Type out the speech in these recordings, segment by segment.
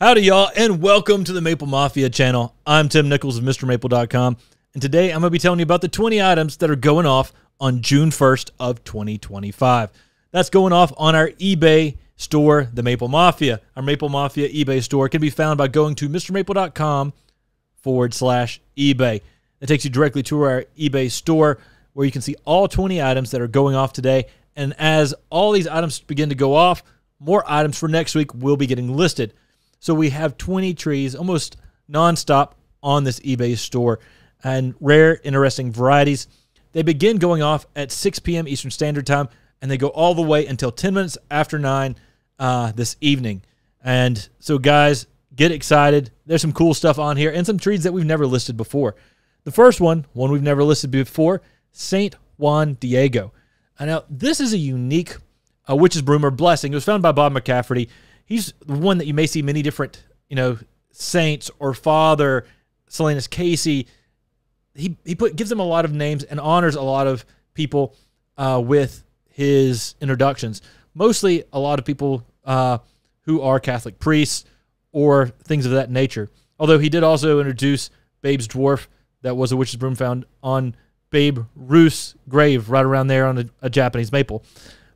Howdy, y'all, and welcome to the Maple Mafia channel. I'm Tim Nichols of mrmaple.com, and today I'm going to be telling you about the 20 items that are going off on June 1st of 2025. That's going off on our eBay store, the Maple Mafia. Our Maple Mafia eBay store can be found by going to mrmaple.com/eBay. It takes you directly to our eBay store where you can see all 20 items that are going off today. And as all these items begin to go off, more items for next week will be getting listed. So we have 20 trees almost nonstop on this eBay store and rare, interesting varieties. They begin going off at 6 p.m. Eastern Standard Time, and they go all the way until 10 minutes after 9 this evening. And so, guys, get excited. There's some cool stuff on here and some trees that we've never listed before. The first one we've never listed before, St. Juan Diego. Now, this is a unique witch's broom or blessing. It was found by Bob McCafferty. He's the one that you may see many different, saints or Father, Salinas Casey. He gives them a lot of names and honors a lot of people with his introductions. Mostly a lot of people who are Catholic priests or things of that nature. Although he did also introduce Babe's dwarf that was a witch's broom found on Babe Ruth's grave right around there on a Japanese maple.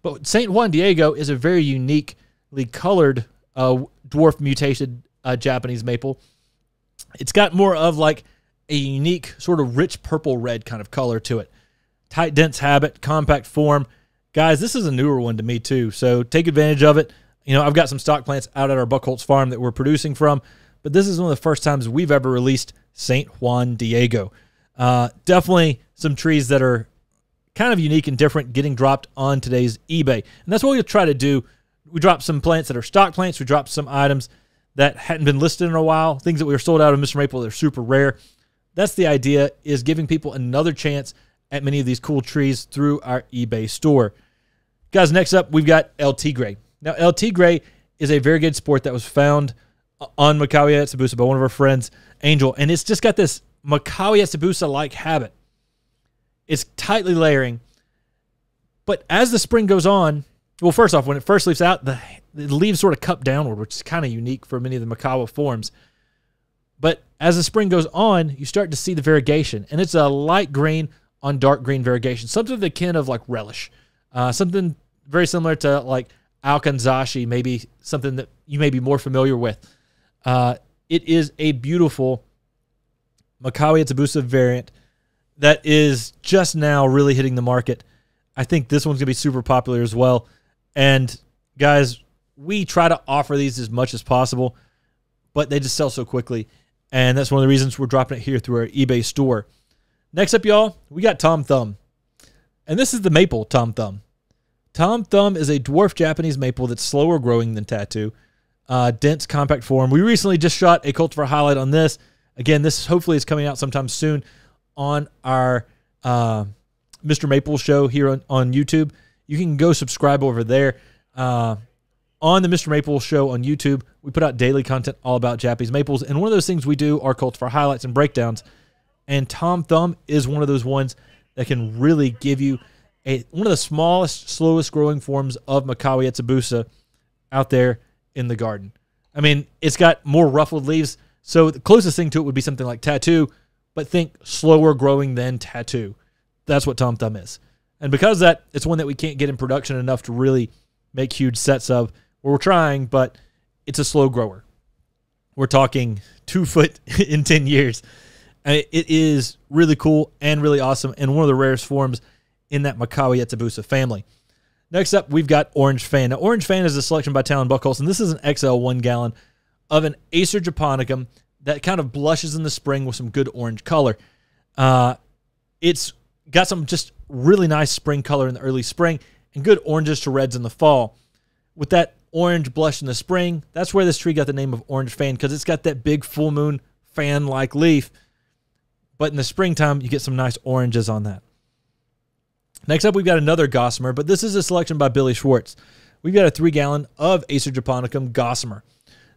But St. Juan Diego is a very uniquely colored dwarf mutated Japanese maple. It's got more of like a unique sort of rich purple red kind of color to it. Tight, dense habit, compact form. Guys, this is a newer one to me too, so take advantage of it. I've got some stock plants out at our Buckholtz farm that we're producing from, but this is one of the first times we've ever released St. Juan Diego. Definitely some trees that are kind of unique and different getting dropped on today's eBay. And that's what we'll try to do. We drop some plants that are stock plants. We drop some items that hadn't been listed in a while, things that we were sold out of Mr. Maple that are super rare. That's the idea, is giving people another chance at many of these cool trees through our eBay store. Guys, next up, we've got El Tigre. Now, El Tigre is a very good sport that was found on Mafia at Sabusa by one of our friends, Angel, and it's just got this Mafia at Sabusa-like habit. It's tightly layering, but as the spring goes on, well, first off, when it first leaves out, the leaves sort of cup downward, which is kind of unique for many of the Mafia forms. But as the spring goes on, you start to see the variegation, and it's a light green on dark green variegation, something akin of like relish, something very similar to like Alkanzashi, maybe something that you may be more familiar with. It is a beautiful Mafia Tsabusa variant that is just now really hitting the market. I think this one's going to be super popular as well. And guys, we try to offer these as much as possible, but they just sell so quickly. And that's one of the reasons we're dropping it here through our eBay store. Next up, y'all, we got Tom Thumb. And this is the maple Tom Thumb. Tom Thumb is a dwarf Japanese maple that's slower growing than Tattoo. Dense, compact form. We recently just shot a cultivar highlight on this. Again, this hopefully is coming out sometime soon on our Mr. Maple show here on YouTube. You can go subscribe over there. On the Mr. Maple show on YouTube, we put out daily content all about Japanese maples. And one of those things we do are cultivar highlights and breakdowns. And Tom Thumb is one of those ones that can really give you one of the smallest, slowest growing forms of Mafia Tsabusa out there in the garden. I mean, it's got more ruffled leaves. So the closest thing to it would be something like Tattoo, but think slower growing than Tattoo. That's what Tom Thumb is. And because of that, it's one that we can't get in production enough to really make huge sets of. We're trying, but it's a slow grower. We're talking 2 foot in 10 years. It is really cool and really awesome and one of the rarest forms in that Mafia Tsabusa family. Next up, we've got Orange Fan. Now, Orange Fan is a selection by Talon Buckholtz, and this is an XL 1 gallon of an Acer japonicum that kind of blushes in the spring with some good orange color. It's got some just really nice spring color in the early spring and good oranges to reds in the fall. With that orange blush in the spring, that's where this tree got the name of Orange Fan, because it's got that big full moon fan-like leaf. But in the springtime, you get some nice oranges on that. Next up, we've got another Gossamer, but this is a selection by Billy Schwartz. We've got a 3 gallon of Acer japonicum Gossamer.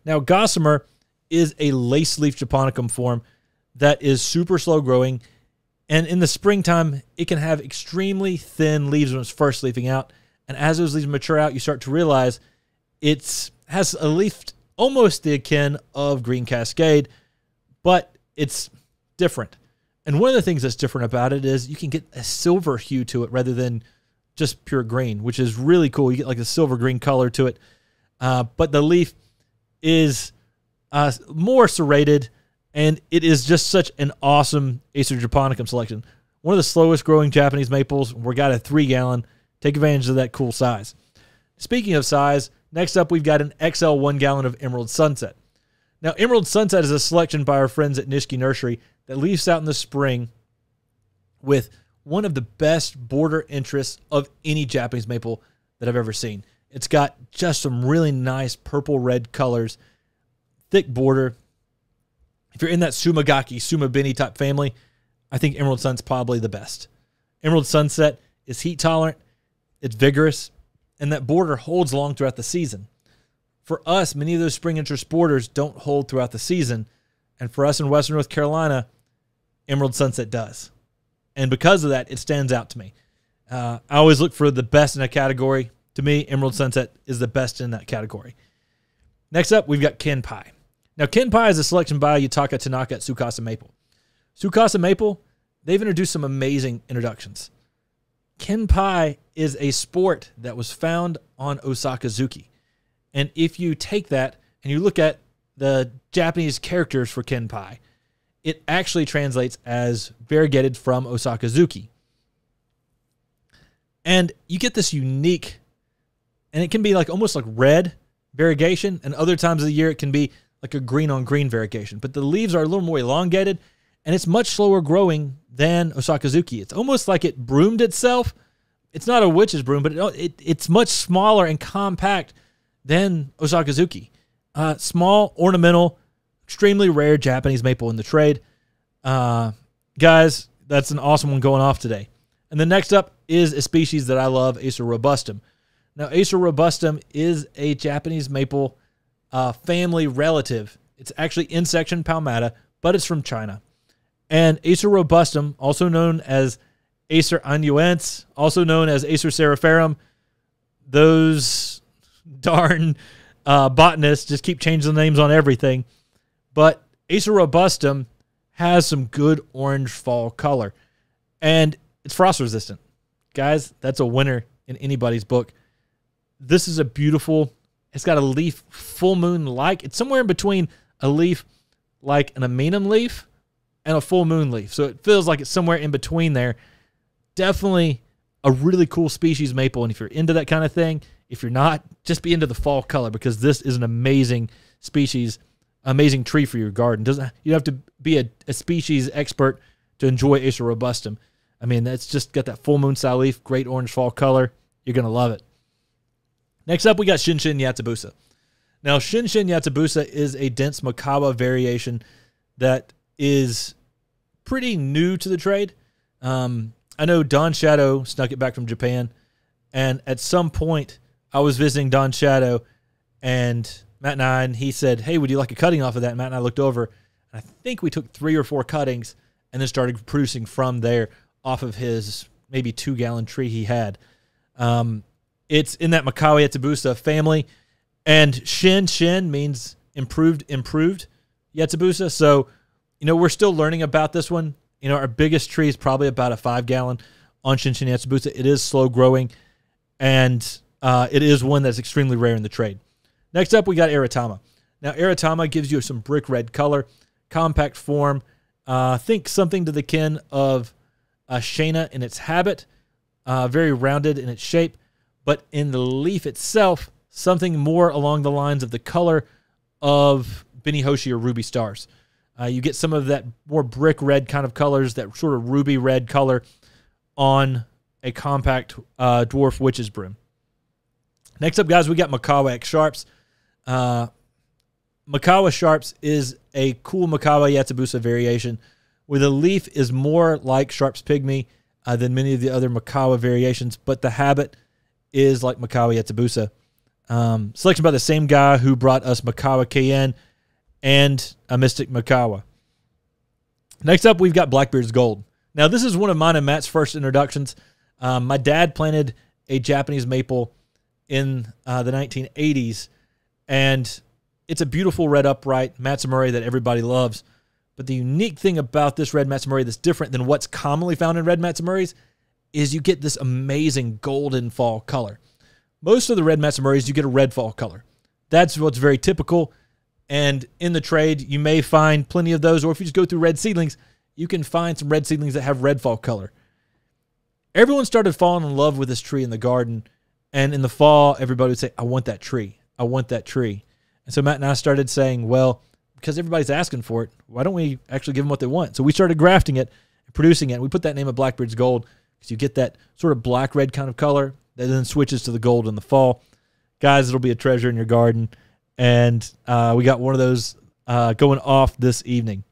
Now, Gossamer is a lace leaf japonicum form that is super slow growing, and in the springtime, it can have extremely thin leaves when it's first leafing out, and as those leaves mature out, you start to realize it has a almost the akin of Green Cascade, but it's different. And one of the things that's different about it is you can get a silver hue to it rather than just pure green, which is really cool. You get like a silver green color to it. But the leaf is more serrated, and it is just such an awesome Acer japonicum selection. One of the slowest growing Japanese maples. We got a 3-gallon. Take advantage of that cool size. Speaking of size, next up we've got an XL 1-gallon of Emerald Sunset. Now, Emerald Sunset is a selection by our friends at Nishiki Nursery that leaves out in the spring with one of the best border interests of any Japanese maple that I've ever seen. It's got just some really nice purple-red colors, thick border. If you're in that Sumagaki, Sumabini type family, I think Emerald Sunset's probably the best. Emerald Sunset is heat tolerant, it's vigorous, and that border holds long throughout the season. For us, many of those spring interest borders don't hold throughout the season, and for us in Western North Carolina, Emerald Sunset does. And because of that, it stands out to me. I always look for the best in a category. To me, Emerald Sunset is the best in that category. Next up, we've got Kenpai. Now, Kenpai is a selection by Yutaka Tanaka at Tsukasa Maple. Tsukasa Maple, they've introduced some amazing introductions. Kenpai is a sport that was found on Osakazuki. And if you take that and you look at the Japanese characters for Kenpai, it actually translates as variegated from Osakazuki. And you get this unique, and it can be like almost like red variegation, and other times of the year it can be like a green on green variegation. But the leaves are a little more elongated, and it's much slower growing than Osakazuki. It's almost like it broomed itself. It's not a witch's broom, but it's much smaller and compact than Osakazuki. Small, ornamental, extremely rare Japanese maple in the trade. Guys, that's an awesome one going off today. And then next up is a species that I love, Acer robustum. Now, Acer robustum is a Japanese maple family relative. It's actually in section palmata, but it's from China. And Acer robustum, also known as Acer annuense, also known as Acer seriferum, those darn botanists just keep changing the names on everything. But Acer robustum has some good orange fall color. And it's frost resistant. Guys, that's a winner in anybody's book. This is a beautiful, it's got a leaf full moon like. It's somewhere in between a leaf like an amenum leaf and a full moon leaf. So it feels like it's somewhere in between there. Definitely a really cool species maple. And if you're into that kind of thing, if you're not, just be into the fall color, because this is an amazing species, amazing tree for your garden. You don't have to be a species expert to enjoy Acer robustum. I mean, that's just got that full moon style leaf, great orange fall color. You're going to love it. Next up, we got Shinshin Yatsubusa. Now, Shinshin Yatsubusa is a dense Makawa variation that is pretty new to the trade. I know Don Shadow snuck it back from Japan, and at some point, I was visiting Don Shadow, and Matt and I, and he said, hey, would you like a cutting off of that? And Matt and I looked over, and I think we took 3 or 4 cuttings and then started producing from there off of his maybe 2-gallon tree he had. It's in that Makawa Yatsubusa family, and Shin means improved Yatsubusa. So, we're still learning about this one. Our biggest tree is probably about a 5-gallon on Shinshin Yatsubusa. It is slow growing, and it is one that's extremely rare in the trade. Next up, we got Aratama. Now, Aratama gives you some brick red color, compact form. Think something to the kin of Shana in its habit, very rounded in its shape, but in the leaf itself, something more along the lines of the color of Benihoshi or Ruby Stars. You get some of that more brick red kind of colors, that sort of ruby red color on a compact dwarf witch's broom. Next up, guys, we got Makawa X Sharps. Makawa Sharps is a cool Makawa Yatsubusa variation where the leaf is more like Sharps Pygmy than many of the other Makawa variations, but the habit is like Makawa Yatsubusa. Selection by the same guy who brought us Makawa KN and a Mystic Makawa. Next up, we've got Blackbeard's Gold. Now, this is one of mine and Matt's first introductions. My dad planted a Japanese maple in the 1980s, and It's a beautiful red upright Matsumuri that everybody loves. But the unique thing about this red Matsumuri that's different than what's commonly found in red Matsumuris is you get this amazing golden fall color. Most of the red Matsumuris, you get a red fall color. That's what's very typical. And in the trade, you may find plenty of those. Or if you just go through red seedlings, you can find some red seedlings that have red fall color. Everyone started falling in love with this tree in the garden. And in the fall, everybody would say, I want that tree. I want that tree. And so Matt and I started saying, well, because everybody's asking for it, why don't we actually give them what they want? So we started grafting it and producing it. And we put that name of Blackbeard's Gold because you get that sort of black-red kind of color that then switches to the gold in the fall. Guys, it'll be a treasure in your garden. And we got one of those going off this evening.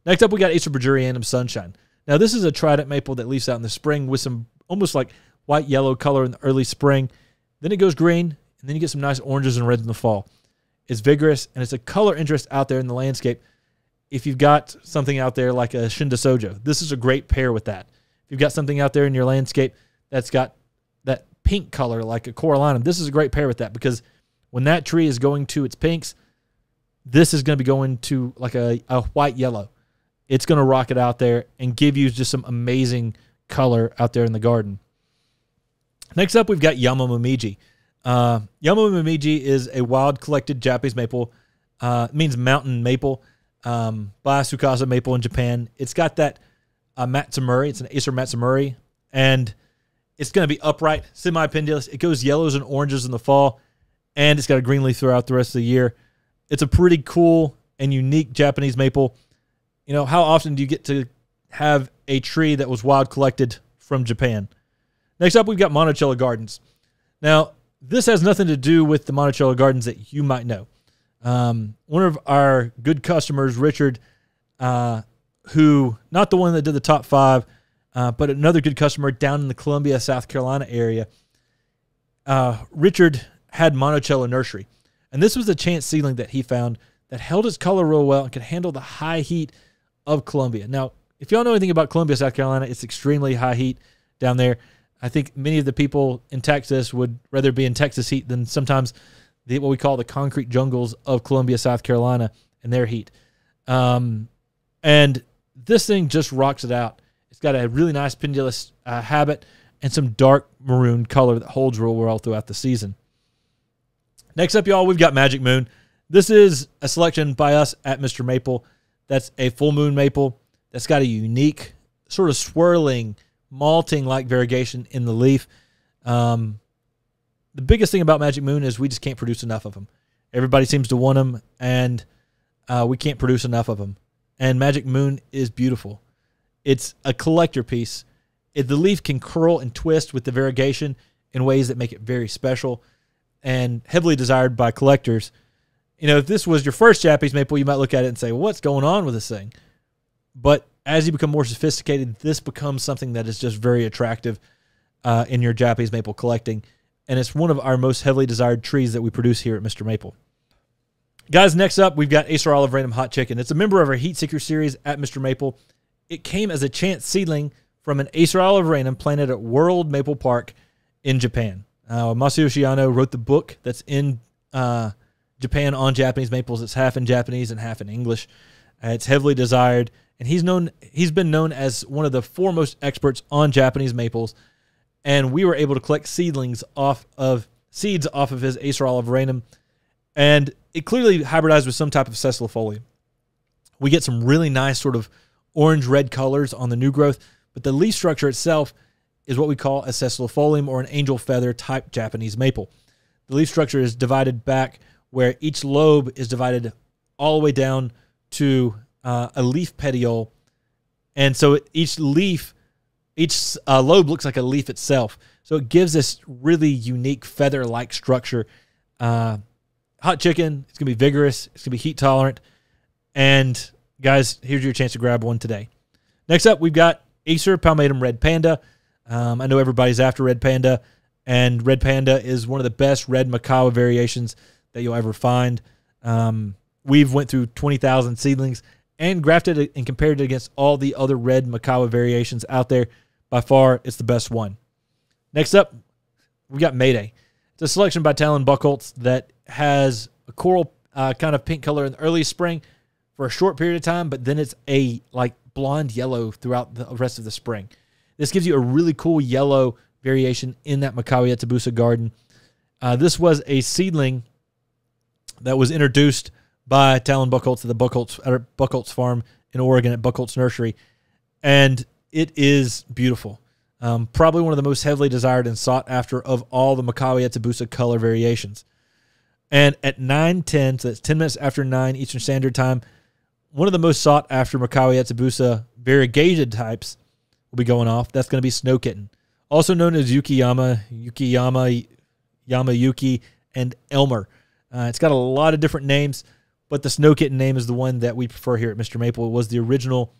Next up, we got Acer Bajurianum Sunshine. Now, this is a trident maple that leaves out in the spring with some almost like white-yellow color in the early spring. Then it goes green, and then you get some nice oranges and reds in the fall. It's vigorous, and it's a color interest out there in the landscape. If you've got something out there like a Shinda Sojo, this is a great pair with that. If you've got something out there in your landscape that's got that pink color like a Corallinum, this is a great pair with that because when that tree is going to its pinks, this is going to be going to like a white-yellow. It's going to rock it out there and give you just some amazing color out there in the garden. Next up, we've got Yamamomiji. Yamamomiji is a wild collected Japanese maple. It means mountain maple. By Tsukasa maple in Japan. It's got that Matsumuri. It's an Acer Matsumuri. And it's going to be upright, semi-pendulous. It goes yellows and oranges in the fall. And it's got a green leaf throughout the rest of the year. It's a pretty cool and unique Japanese maple. You know, how often do you get to have a tree that was wild collected from Japan? Next up, we've got Monticello Gardens. Now, this has nothing to do with the Monticello Gardens that you might know. One of our good customers, Richard, who, not the one that did the top 5, but another good customer down in the Columbia, South Carolina area, Richard had Monticello Nursery. And this was a chance seedling that he found that held its color real well and could handle the high heat of Columbia. Now, if y'all know anything about Columbia, South Carolina, it's extremely high heat down there. I think many of the people in Texas would rather be in Texas heat than sometimes what we call the concrete jungles of Columbia, South Carolina, and their heat. And this thing just rocks it out. It's got a really nice pendulous habit and some dark maroon color that holds real well throughout the season. Next up, y'all, we've got Magic Moon. This is a selection by us at MrMaple. That's a full moon maple that's got a unique sort of swirling, malting-like variegation in the leaf. The biggest thing about Magic Moon is we just can't produce enough of them. Everybody seems to want them, and we can't produce enough of them. And Magic Moon is beautiful. It's a collector piece. The leaf can curl and twist with the variegation in ways that make it very special and heavily desired by collectors. You know, if this was your first Japanese maple, you might look at it and say, well, what's going on with this thing? But as you become more sophisticated, this becomes something that is just very attractive in your Japanese maple collecting. And it's one of our most heavily desired trees that we produce here at MrMaple. Guys, next up, we've got Acer Olive Random Hot Chicken. It's a member of our Heat Seeker series at MrMaple. It came as a chance seedling from an Acer Olive Random planted at World Maple Park in Japan. Masayoshi Yano wrote the book that's in Japan on Japanese maples. It's half in Japanese and half in English. It's heavily desired, and he's been known as one of the foremost experts on Japanese maples. And we were able to collect seeds off of his Acer Olive Random, and it clearly hybridized with some type of sessilifolium. We get some really nice sort of orange-red colors on the new growth, but the leaf structure itself is what we call a sessilifolium or an angel feather type Japanese maple. The leaf structure is divided back where each lobe is divided all the way down to a leaf petiole, and so each lobe looks like a leaf itself. So it gives this really unique feather-like structure. Hot chicken, it's going to be vigorous. It's going to be heat tolerant. And guys, here's your chance to grab one today. Next up, we've got Acer Palmatum Red Panda. I know everybody's after Red Panda, and Red Panda is one of the best red Makawa variations that you'll ever find. We've went through 20,000 seedlings and grafted it and compared it against all the other red Makawa variations out there. By far, it's the best one. Next up, we got Mayday. It's a selection by Talon Buchholz that has a coral kind of pink color in the early spring for a short period of time, but then it's a like blonde yellow throughout the rest of the spring. This gives you a really cool yellow variation in that Makawi Yatabusa garden. This was a seedling that was introduced by Talon Buchholz at the Buchholz farm in Oregon at Buchholz Nursery, and it is beautiful. Probably one of the most heavily desired and sought after of all the Makawi Yatabusa color variations. And at 9:10, so that's 10 minutes after 9 Eastern Standard Time, one of the most sought after Makawi Yatabusa variegated types will be going off. That's going to be Snow Kitten, also known as Yukiyama, Yamayuki, and Elmer. It's got a lot of different names, but the Snow Kitten name is the one that we prefer here at Mr. Maple. It was the original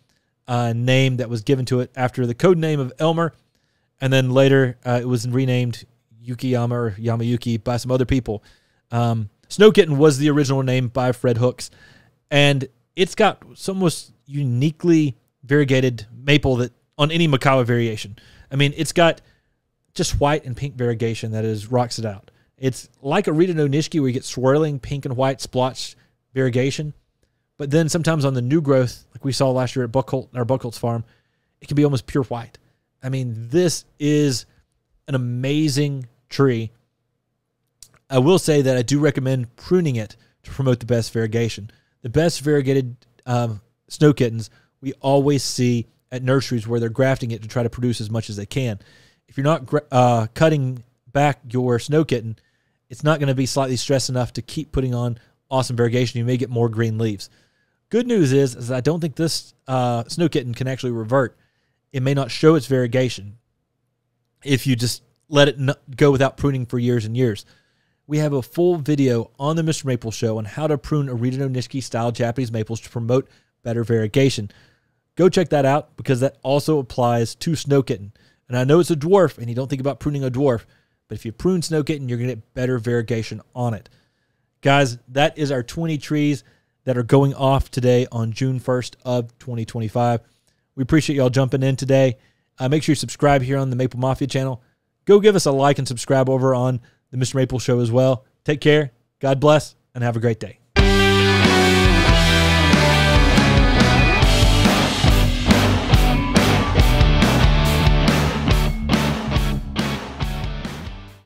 name that was given to it after the code name of Elmer, and then later it was renamed Yukiyama or Yamayuki by some other people. Snow Kitten was the original name by Fred Hooks, and it's got some most uniquely variegated maple that on any Makawa variation. I mean, it's got just white and pink variegation that rocks it out. It's like a Rita no Nishiki where you get swirling pink and white splotch variegation, but then sometimes on the new growth, like we saw last year at Buchholz farm, it can be almost pure white. I mean, this is an amazing tree. I will say that I do recommend pruning it to promote the best variegation. The best variegated Snow Kittens we always see at nurseries where they're grafting it to try to produce as much as they can. If you're not cutting back your Snow Kitten, it's not going to be slightly stressed enough to keep putting on awesome variegation. You may get more green leaves. Good news is I don't think this Snow Kitten can actually revert. It may not show its variegation if you just let it go without pruning for years and years. We have a full video on the Mr. Maple Show on how to prune Rita no Nishiki style Japanese maples to promote better variegation. Go check that out because that also applies to Snow Kitten. And I know it's a dwarf and you don't think about pruning a dwarf, but if you prune Snow Kitten, you're going to get better variegation on it. Guys, that is our 20 trees that are going off today on June 1st of 2025. We appreciate y'all jumping in today. Make sure you subscribe here on the Maple Mafia channel. Go give us a like and subscribe over on the Mr. Maple Show as well. Take care. God bless, and have a great day.